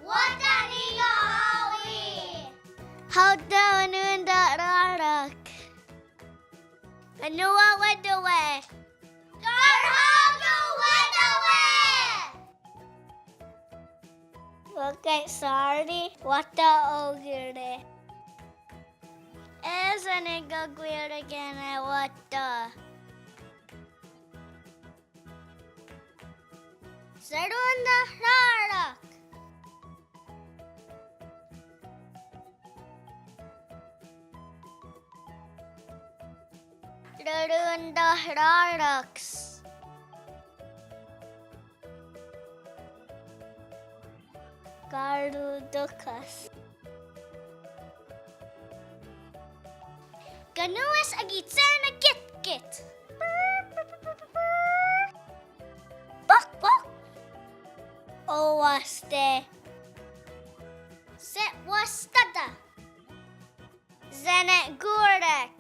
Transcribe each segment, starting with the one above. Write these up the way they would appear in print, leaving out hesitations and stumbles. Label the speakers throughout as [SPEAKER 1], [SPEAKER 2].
[SPEAKER 1] Wahta Nikaha. Wahta Nikaha. Kanua Ietewe. Okay, sorry. Wahta ogire. Esa nigga gwira gana wahta. Sarunda rarak. Sarunda raraks. Garudukas. Ganuas agitsana git. Bok. Owaste. Set wastada. Zenet gurek.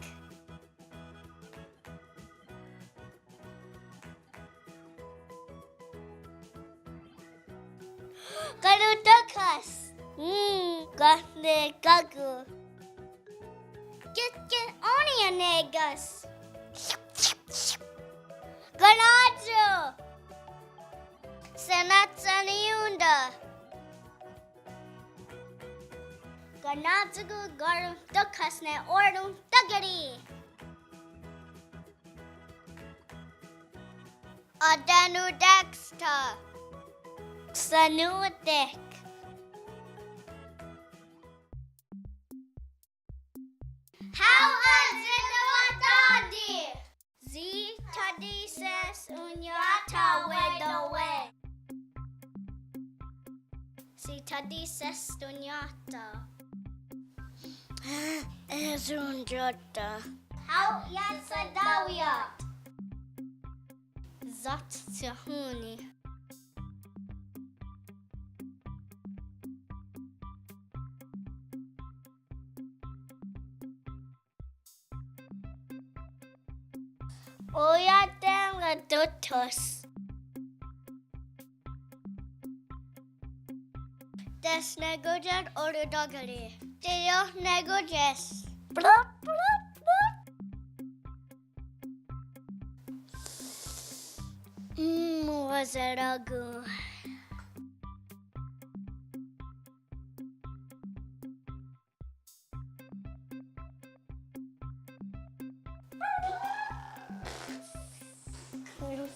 [SPEAKER 1] Garudukas. Gahne gagu. Get onion negas. Ganajo. Senatsaniunda. Ganazugu garum dukasne ordum dugari. Adanu dexta. Sanuatek. How Ietewe? Ietewe ses unyata wedowe. Ietewe ses unyata. Ezunjata. How Yasadawiyat? Zat Tahuni. Oyatem gadutos. Des negojet orudogari. Teo negojes. Blup, blup, blup. Wazaragu.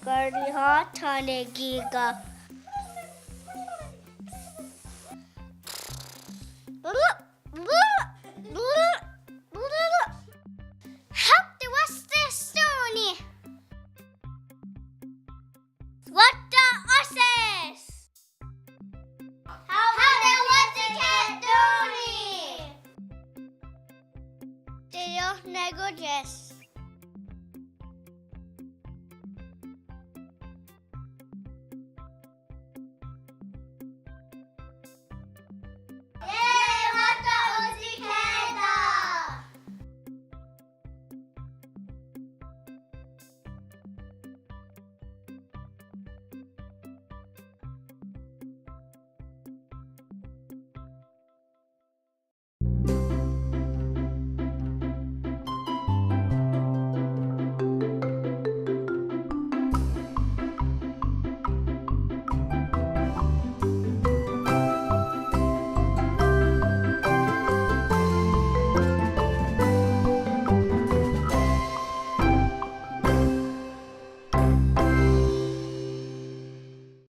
[SPEAKER 1] Gardi Wahta Nikaha. How was this Tony? Wahta Oses? How was the cat Tony? Teo negojes.